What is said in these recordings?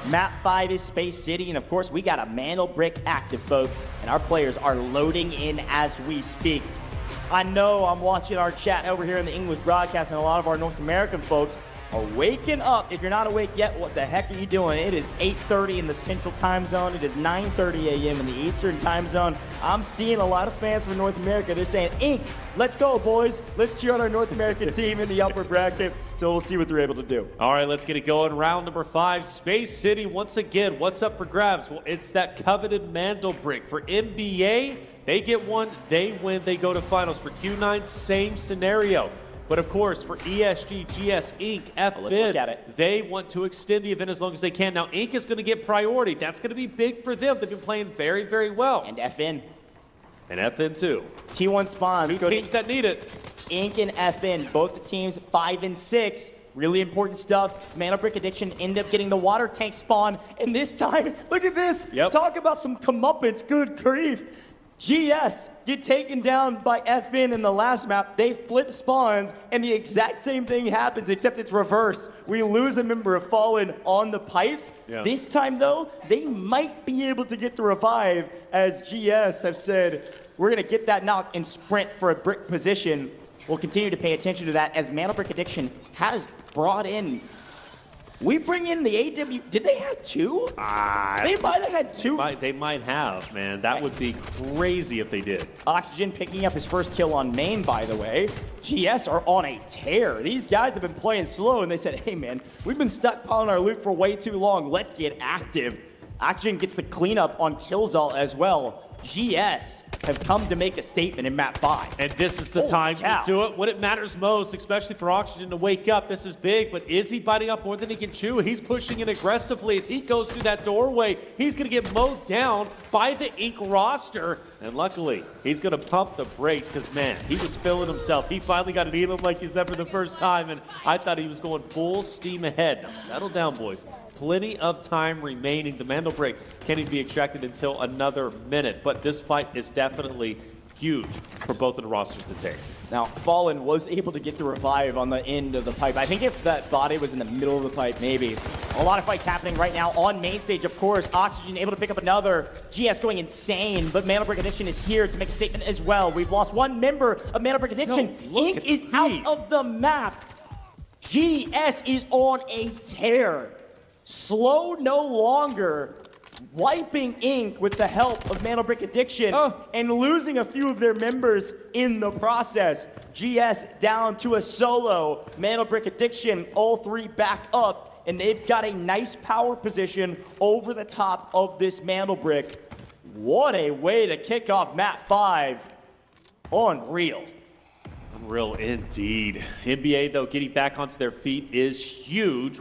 Map 5 is Space City, and of course, we got a Mandel Brick active, folks, and our players are loading in as we speak. I know I'm watching our chat over here in the English broadcast, and a lot of our North American folks are waking up. If you're not awake yet, what the heck are you doing? It is 8:30 in the Central Time Zone. It is 9:30 a.m. in the Eastern Time Zone. I'm seeing a lot of fans from North America. They're saying, Ink, let's go, boys. Let's cheer on our North American team in the upper bracket. So we'll see what they're able to do. All right, let's get it going. Round number 5, Space City. Once again, what's up for grabs? Well, it's that coveted Mandel Brick. For NBA, they get one, they win, they go to finals. For Q9, same scenario. But of course, for ESG, GS, Inc., FBID, they want to extend the event as long as they can. Now, Inc. is going to get priority. That's going to be big for them. They've been playing very, very well. And FN. And FN too. T1 Spawn. Two teams that need it. Inc. and FN, both the teams 5 and 6. Really important stuff. Mandel Brick Addiction end up getting the water tank spawn. And this time, look at this. Yep. Talk about some comeuppance. Good grief. GS get taken down by FN in the last map. They flip spawns, and the exact same thing happens, except it's reverse. We lose a member of Fallen on the pipes. Yeah. This time, though, they might be able to get the revive, as GS have said, we're going to get that knock and sprint for a brick position. We'll continue to pay attention to that, as Mandel Brick Addiction has brought in. We bring in the AW. Did they have 2? They might have had 2. They might have, man. That would be crazy if they did. Oxygen picking up his first kill on main, by the way. GS are on a tear. These guys have been playing slow, and they said, hey, man, we've been stockpiling our loot for way too long. Let's get active. Oxygen gets the cleanup on Killzall as well. GS have come to make a statement in map 5. And this is the time to do it when it matters most, especially for Oxygen to wake up. This is big, but is he biting up more than he can chew? He's pushing it aggressively. If he goes through that doorway, he's going to get mowed down by the Inc. roster. And luckily, he's going to pump the brakes because, man, he was feeling himself. He finally got it healing like he's ever the first time, and I thought he was going full steam ahead. Now, settle down, boys. Plenty of time remaining. The Mandel Brick can't even be extracted until another minute, but this fight is definitely huge for both of the rosters to take. Now, Fallen was able to get the revive on the end of the pipe. I think if that body was in the middle of the pipe, maybe. A lot of fights happening right now on main stage, of course. Oxygen able to pick up another. GS going insane, but Mandel Brick Addiction is here to make a statement as well. We've lost one member of Mandel Brick Addiction. Inc. is out of the map. GS is on a tear. Slow no longer, wiping Inc. with the help of Mandel Brick Addiction and losing a few of their members in the process. GS down to a solo. Mandel Brick Addiction, all 3 back up, and they've got a nice power position over the top of this Mandel Brick. What a way to kick off map 5. Unreal. Unreal indeed. NBA, though, getting back onto their feet is huge.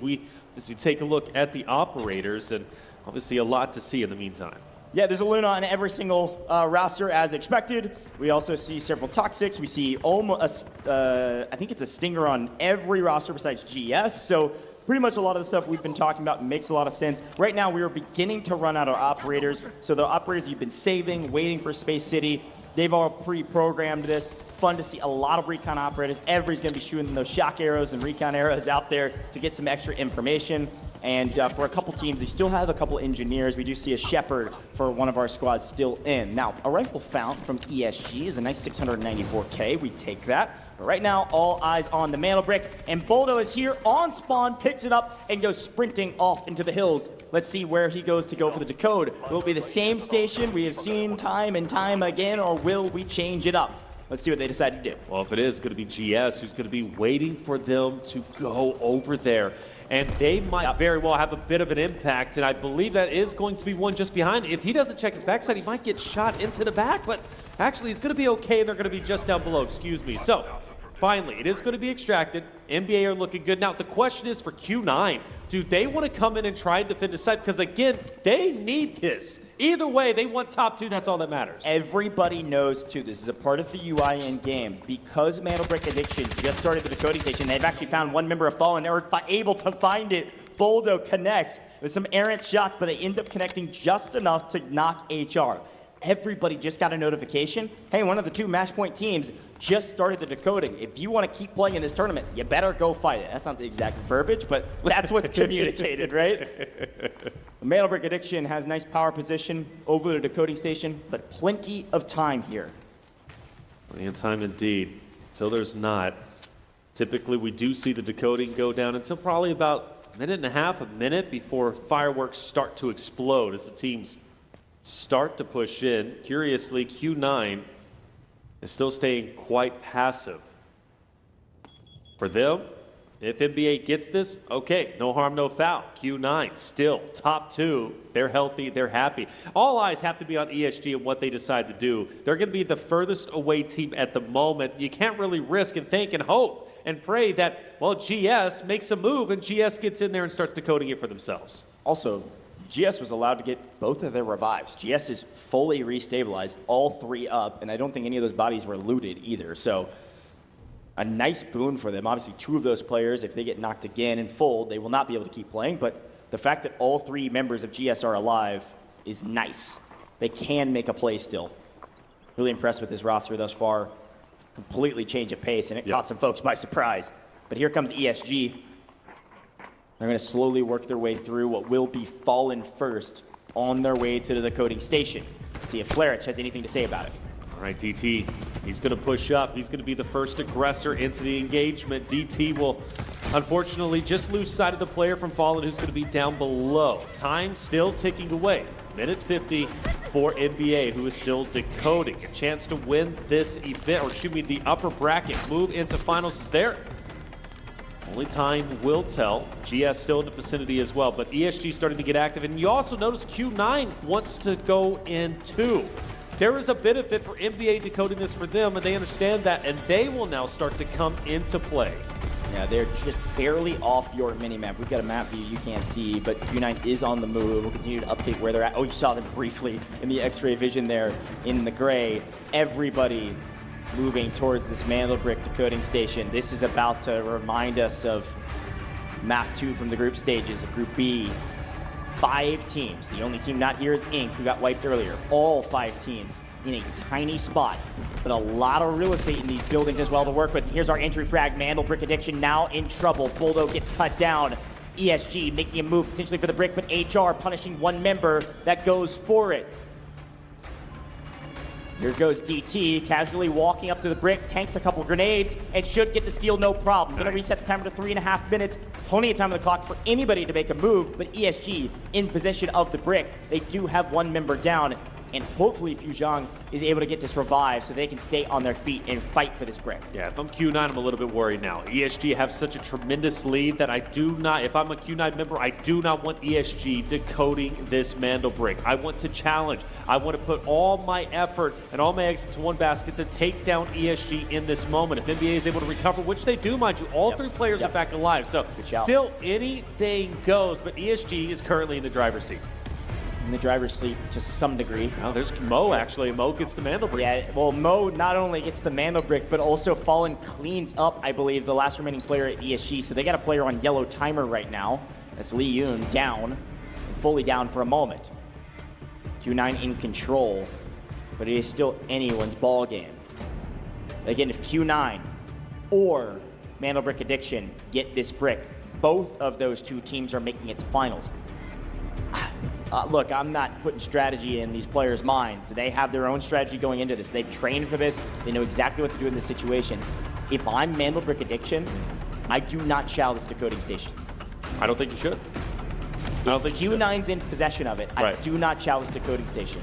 As you take a look at the operators, and obviously a lot to see in the meantime. Yeah, there's a Luna on every single roster as expected. We also see several Toxics. We see almost, I think it's a Stinger on every roster besides GS. So pretty much a lot of the stuff we've been talking about makes a lot of sense. Right now, we are beginning to run out of operators. So the operators you've been saving, waiting for Space City, they've all pre-programmed this. Fun to see a lot of recon operators. Everybody's going to be shooting those shock arrows and recon arrows out there to get some extra information. And for a couple teams, they still have a couple engineers. We do see a Shepherd for one of our squads still in. Now, a rifle found from ESG is a nice 694K. We take that. But right now, all eyes on the Mandel Brick. And Boldo is here on spawn, picks it up, and goes sprinting off into the hills. Let's see where he goes to go for the decode. Will it be the same station we have seen time and time again, or will we change it up? Let's see what they decide to do. Well, if it is going to be GS, who's going to be waiting for them to go over there. And they might very well have a bit of an impact, and I believe that is going to be one just behind. If he doesn't check his backside, he might get shot into the back, but actually he's going to be okay. They're going to be just down below, excuse me. So, finally, it is going to be extracted. NBA are looking good. Now, the question is for Q9, do they want to come in and try and defend the site? Because, again, they need this. Either way, they want top 2. That's all that matters. Everybody knows, too, this is a part of the UI in game. Because Mandel Brick Addiction just started the decoding station, they've actually found one member of Fallen. They were able to find it. Boldo connects with some errant shots, but they end up connecting just enough to knock HR. everybody just got a notification. Hey, one of the 2 match point teams just started the decoding. If you want to keep playing in this tournament, you better go fight it. That's not the exact verbiage, but that's what's communicated, right? Mantle Brick Addiction has nice power position over the decoding station, but plenty of time here. Plenty of time indeed. Until there's not. Typically, we do see the decoding go down until probably about a minute and a half, a minute before fireworks start to explode as the teams start to push in. Curiously, Q9 is still staying quite passive. For them, if NBA gets this, okay, no harm, no foul. Q9 still top 2. They're healthy, they're happy. All eyes have to be on ESG and what they decide to do. They're going to be the furthest away team at the moment. You can't really risk and think and hope and pray that, well, GS makes a move and GS gets in there and starts decoding it for themselves. Also, GS was allowed to get both of their revives. GS is fully restabilized, all 3 up, and I don't think any of those bodies were looted either. So a nice boon for them. Obviously, 2 of those players, if they get knocked again and fold, they will not be able to keep playing, but the fact that all 3 members of GS are alive is nice. They can make a play still. Really impressed with this roster thus far. Completely change of pace, and it caught some folks by surprise. But here comes ESG. They're going to slowly work their way through what will be Fallen first on their way to the decoding station. See if Flarich has anything to say about it. All right, DT, he's going to push up. He's going to be the first aggressor into the engagement. DT will, unfortunately, just lose sight of the player from Fallen who's going to be down below. Time still ticking away. Minute 50 for NBA, who is still decoding. A chance to win this event, or excuse me, the upper bracket. Move into finals is there. Only time will tell. GS still in the vicinity as well, but ESG starting to get active. And you also notice Q9 wants to go in too. There is a benefit for NBA decoding this for them, and they understand that, and they will now start to come into play. Yeah, they're just barely off your mini-map. We've got a map view you can't see, but Q9 is on the move. We'll continue to update where they're at. Oh, you saw them briefly in the X-ray vision there in the gray. Everybody moving towards this Mantle Brick decoding station. This is about to remind us of map 2 from the group stages of Group B. 5 teams. The only team not here is Inc., who got wiped earlier. All 5 teams in a tiny spot, but a lot of real estate in these buildings as well to work with. Here's our entry frag. Mantle Brick Addiction now in trouble. Boldo gets cut down. ESG making a move potentially for the brick, but HR punishing 1 member that goes for it. Here goes DT, casually walking up to the brick, tanks a couple grenades, and should get the steal no problem. Gonna reset the timer to 3.5 minutes. Plenty of time on the clock for anybody to make a move, but ESG in possession of the brick. They do have 1 member down, and hopefully Fuzhang is able to get this revived so they can stay on their feet and fight for this brick. Yeah, if I'm Q9, I'm a little bit worried now. ESG have such a tremendous lead that I do not, if I'm a Q9 member, I do not want ESG decoding this Mantle Brick. I want to challenge. I want to put all my effort and all my eggs into one basket to take down ESG in this moment. If NBA is able to recover, which they do, mind you, all 3 players are back alive. So still anything goes, but ESG is currently in the driver's seat. In the driver's seat to some degree. Oh, there's Mo, actually. Mo gets the Mantle Brick. Yeah, well, Mo not only gets the Mantle Brick, but also Fallen cleans up, I believe, the last remaining player at ESG. So they got a player on yellow timer right now. That's Lee Yoon down, fully down for a moment. Q9 in control, but it is still anyone's ball game. Again, if Q9 or Mantle Brick Addiction get this brick, both of those 2 teams are making it to finals. Look, I'm not putting strategy in these players' minds. They have their own strategy going into this. They've trained for this. They know exactly what to do in this situation. If I'm Mantle Brick Addiction, I do not chow this decoding station. I don't think you should. I don't think Q9's in possession of it. I do not chow this decoding station.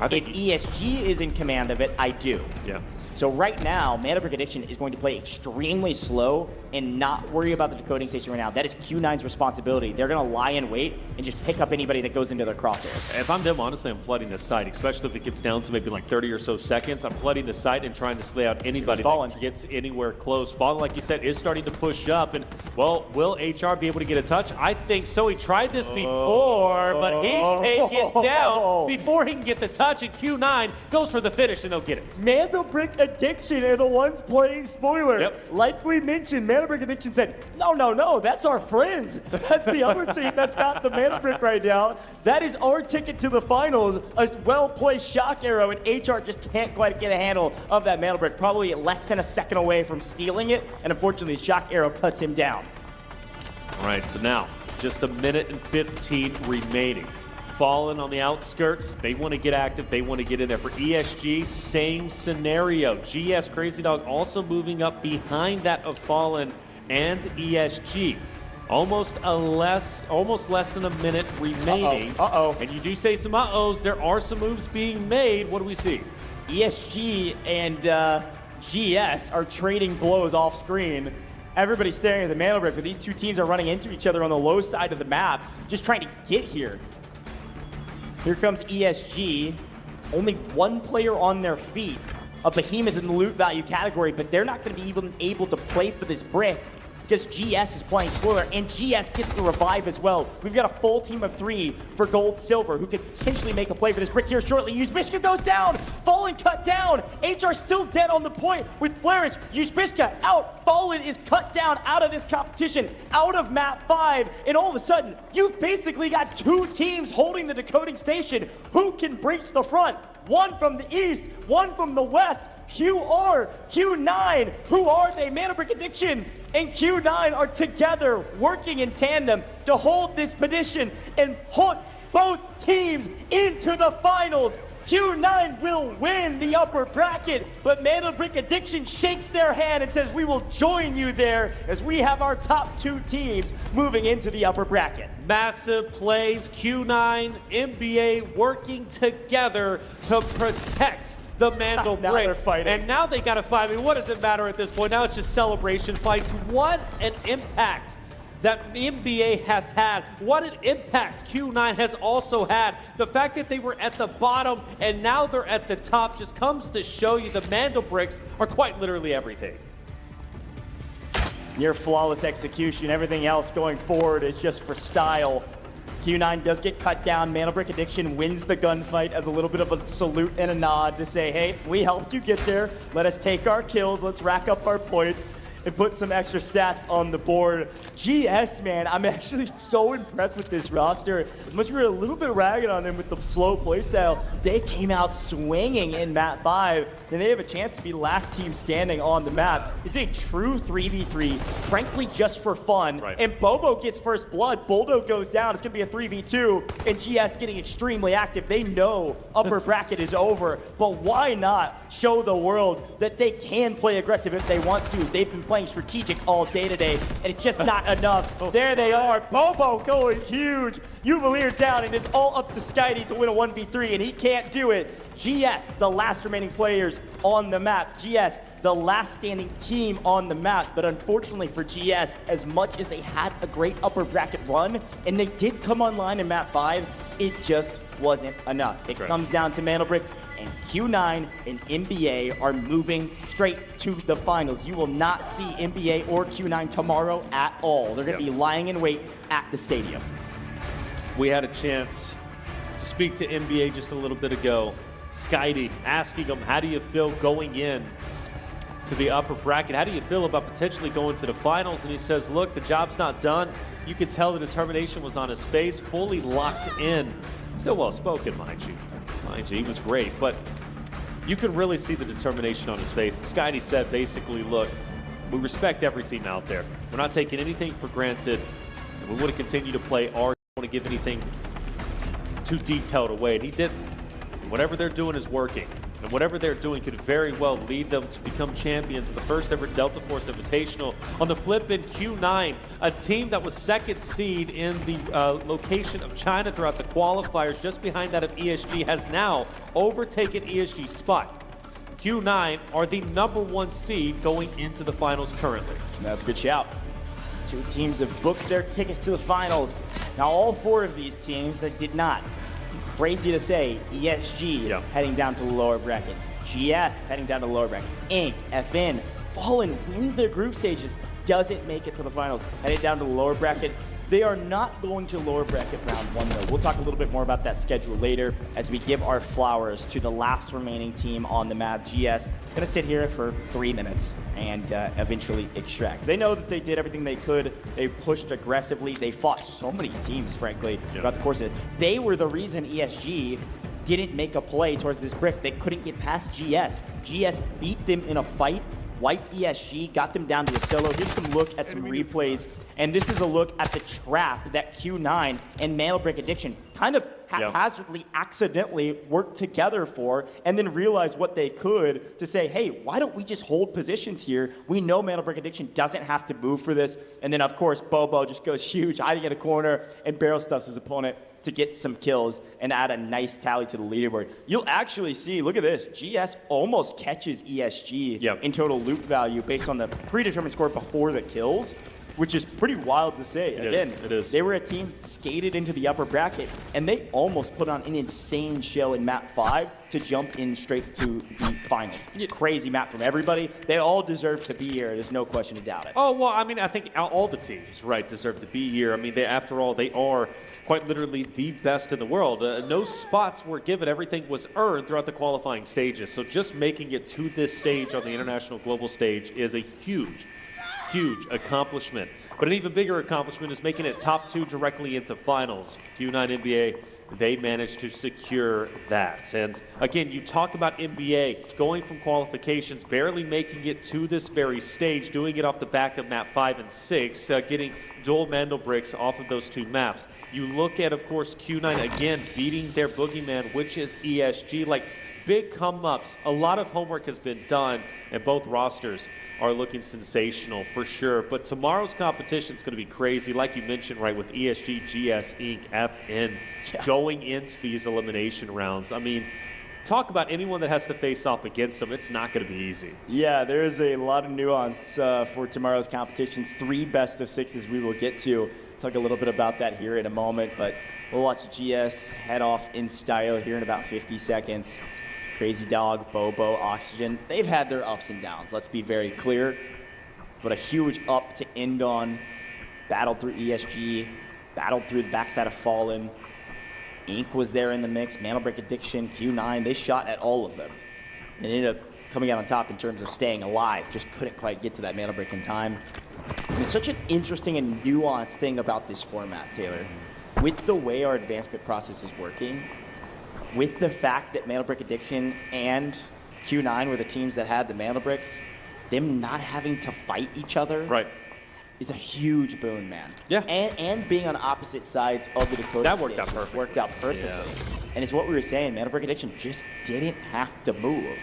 If ESG is in command of it, I do. Yeah. So right now, Mantle Brick Addiction is going to play extremely slow and not worry about the decoding station right now. That is Q9's responsibility. They're going to lie in wait and just pick up anybody that goes into their crosshairs. If I'm them, honestly, I'm flooding the site, especially if it gets down to maybe like 30 or so seconds. I'm flooding the site and trying to slay out anybody that gets anywhere close. Fallen, like you said, is starting to push up. And, well, will HR be able to get a touch? I think so. He tried this before, but he's taken down before he can get the touch. And Q9 goes for the finish, and they'll get it. Mantle Brick Addiction are the ones playing spoiler. Yep. Like we mentioned, Mana Brick Addiction said, no, that's our friends. That's the other team that's got the Mana Brick right now. That is our ticket to the finals. A well-placed shock arrow, and HR just can't quite get a handle of that Mana Brick. Probably less than a second away from stealing it, and unfortunately, shock arrow cuts him down. All right, so now just a minute and 15 remaining. Fallen on the outskirts, they want to get active, they want to get in there. For ESG, same scenario. GS Crazy Dog also moving up behind that of Fallen and ESG. Almost less than a minute remaining. Uh-oh. And you do say some uh-ohs, there are some moves being made. What do we see? ESG and GS are trading blows off screen. Everybody's staring at the Mana Brick, but these two teams are running into each other on the low side of the map, just trying to get here. Here comes ESG, only one player on their feet, a behemoth in the loot value category, but they're not going to be even able to play for this brick because GS is playing spoiler, and GS gets the revive as well. We've got a full team of 3 for gold silver who could potentially make a play for this brick here shortly. Uzbishka goes down, Fallen cut down. HR still dead on the point with Flarage. Uzbishka out, Fallen is cut down out of this competition, out of map 5, and all of a sudden, you've basically got 2 teams holding the decoding station. Who can breach the front? One from the east, one from the west. QR, Q9, who are they? Mana Brick Addiction and Q9 are together working in tandem to hold this position and put both teams into the finals. Q9 will win the upper bracket, but Mana Brick Addiction shakes their hand and says, we will join you there as we have our top 2 teams moving into the upper bracket. Massive plays, Q9, NBA working together to protect the Mandel Now Brick. they're fighting. And now they got to fight. I mean, what does it matter at this point? Now it's just celebration fights. What an impact that NBA has had. What an impact Q9 has also had. The fact that they were at the bottom and now they're at the top just comes to show you the Mandel Bricks are quite literally everything. Near flawless execution. Everything else going forward is just for style. Q9 does get cut down. Mana Brick Addiction wins the gunfight as a little bit of a salute and a nod to say, hey, we helped you get there. Let us take our kills. Let's rack up our points and put some extra stats on the board. GS, man, I'm actually so impressed with this roster. As much as we were a little bit ragged on them with the slow playstyle, they came out swinging in map 5, and they have a chance to be last team standing on the map. It's a true 3v3, frankly, just for fun. Right. And Bobo gets first blood. Boldo goes down. It's going to be a 3v2, and GS getting extremely active. They know upper bracket is over, but why not show the world that they can play aggressive if they want to? They've been playing strategic all day today, and it's just not enough. There they are. Bobo going huge. Uvalier down, and it's all up to Skydie to win a 1v3, and he can't do it. GS, the last remaining players on the map. GS, the last standing team on the map. But unfortunately for GS, as much as they had a great upper bracket run, and they did come online in map 5, it just wasn't enough. It comes down to Mana Bricks, and Q9 and NBA are moving straight to the finals. You will not see NBA or Q9 tomorrow at all. They're going to be lying in wait at the stadium. We had a chance to speak to NBA just a little bit ago. Skydie asking him, how do you feel going in to the upper bracket? How do you feel about potentially going to the finals? And he says, look, the job's not done. You could tell the determination was on his face, fully locked in. Still well-spoken, mind you. Mind you, he was great, but you could really see the determination on his face. And Skydie said, basically, look, we respect every team out there. We're not taking anything for granted, and we want to continue to play our. Want to give anything too detailed away, and he didn't. And whatever they're doing is working, and whatever they're doing could very well lead them to become champions of the first ever Delta Force Invitational. On the flip in Q9, a team that was second seed in the location of China throughout the qualifiers, just behind that of ESG, has now overtaken ESG's spot. Q9 are the #1 seed going into the finals currently. That's a good shout. 2 teams have booked their tickets to the finals. Now all 4 of these teams that did not. Crazy to say, ESG heading down to the lower bracket. GS heading down to the lower bracket. Inc, FN, Fallen wins their group stages, doesn't make it to the finals. Headed down to the lower bracket. They are not going to lower bracket round 1, though. We'll talk a little bit more about that schedule later as we give our flowers to the last remaining team on the map, GS. Going to sit here for 3 minutes and eventually extract. They know that they did everything they could. They pushed aggressively. They fought so many teams, frankly, throughout the course of it. They were the reason ESG didn't make a play towards this brick. They couldn't get past GS. GS beat them in a fight, wiped ESG, got them down to a solo. Here's some look at some replays, and this is a look at the trap that Q9 and Mantle Brick Addiction kind of haphazardly, accidentally worked together for, and then realized what they could to say, hey, why don't we just hold positions here? We know Mantle Brick Addiction doesn't have to move for this. And then, of course, Bobo just goes huge, hiding in a corner, and barrel stuffs his opponent to get some kills and add a nice tally to the leaderboard. You'll actually see, look at this, GS almost catches ESG in total loot value based on the predetermined score before the kills, which is pretty wild to say. Again, it is. They were a team skated into the upper bracket, and they almost put on an insane show in map 5 to jump in straight to the finals. Crazy map from everybody. They all deserve to be here. There's no question to doubt it. Oh, well, I mean, I think all the teams, right, deserve to be here. I mean, after all, they are quite literally the best in the world. No spots were given. Everything was earned throughout the qualifying stages. So just making it to this stage on the international global stage is a huge accomplishment. But an even bigger accomplishment is making it top 2 directly into finals. Q9 NBA, they managed to secure that. And again, you talk about NBA going from qualifications, barely making it to this very stage, doing it off the back of map 5 and 6, getting dual Mandel bricks off of those 2 maps. You look at, of course, Q9 again beating their boogeyman, which is ESG. Like, big come-ups. A lot of homework has been done, and both rosters are looking sensational for sure. But tomorrow's competition is going to be crazy, like you mentioned, right, with ESG, GS, Inc., FN going into these elimination rounds. I mean, talk about anyone that has to face off against them. It's not going to be easy. Yeah, there is a lot of nuance for tomorrow's competitions. 3 best of 6s we will get to. Talk a little bit about that here in a moment, but we'll watch GS head off in style here in about 50 seconds. Crazy Dog, Bobo, Oxygen, they've had their ups and downs, let's be very clear. But a huge up to end on. Battled through ESG, battled through the backside of Fallen. Inc. was there in the mix, Mantle Brick Addiction, Q9, they shot at all of them. And ended up coming out on top in terms of staying alive, just couldn't quite get to that Mantle Brick in time. And it's such an interesting and nuanced thing about this format, Taylor. With the way our advancement process is working, with the fact that Mantle Brick Addiction and Q9 were the teams that had the Mantle Bricks, them not having to fight each other is a huge boon, man. Yeah. And being on opposite sides of the Dakota that worked out perfect. Worked out perfectly. Yeah. And it's what we were saying, Mantle Brick Addiction just didn't have to move.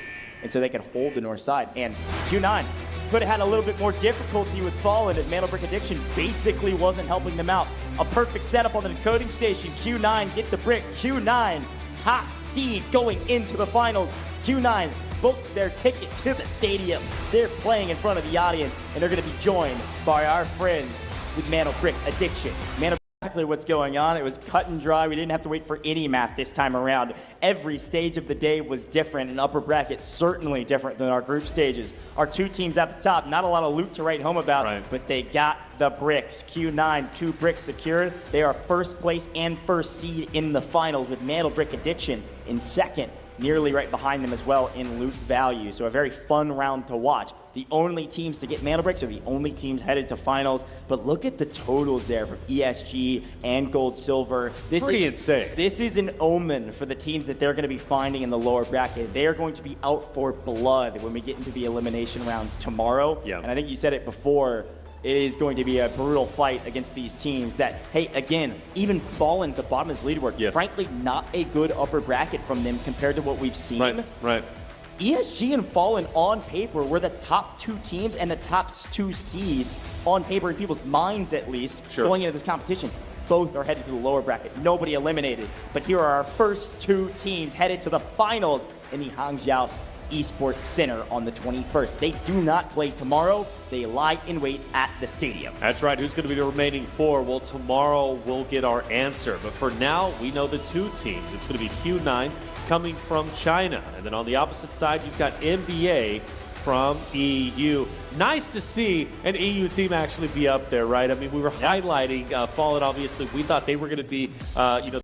And so they could hold the north side. And Q9 could have had a little bit more difficulty with Fallen as Mantle Brick Addiction basically wasn't helping them out. A perfect setup on the decoding station. Q9 get the brick. Q9 top seed going into the finals. Q9 booked their ticket to the stadium. They're playing in front of the audience, and they're going to be joined by our friends with Mantle Brick Addiction. Exactly what's going on. It was cut and dry. We didn't have to wait for any math this time around. Every stage of the day was different, and upper bracket certainly different than our group stages. Our 2 teams at the top, not a lot of loot to write home about, but they got the bricks. Q9, 2 bricks secured. They are first place and first seed in the finals, with Mantle Brick Addiction in second, nearly right behind them as well in loot value. So a very fun round to watch. The only teams to get Mantle Bricks are the only teams headed to finals. But look at the totals there from ESG and Gold Silver. Pretty insane. This is an omen for the teams that they're going to be finding in the lower bracket. They are going to be out for blood when we get into the elimination rounds tomorrow. Yeah. And I think you said it before. It is going to be a brutal fight against these teams that, hey, again, even Fallen at the bottom of this leaderboard. Frankly, not a good upper bracket from them compared to what we've seen. Right. ESG and Fallen on paper were the top 2 teams and the top 2 seeds on paper in people's minds, at least, going into this competition. Both are headed to the lower bracket. Nobody eliminated. But here are our first 2 teams headed to the finals in the Hangzhou Esports Center on the 21st. They do not play tomorrow. They lie in wait at the stadium. That's right. Who's going to be the remaining 4? Well, tomorrow we'll get our answer. But for now, we know the 2 teams. It's going to be Q9 coming from China. And then on the opposite side, you've got NBA from EU. Nice to see an EU team actually be up there, right? I mean, we were highlighting Fallen, obviously. We thought they were going to be, you know,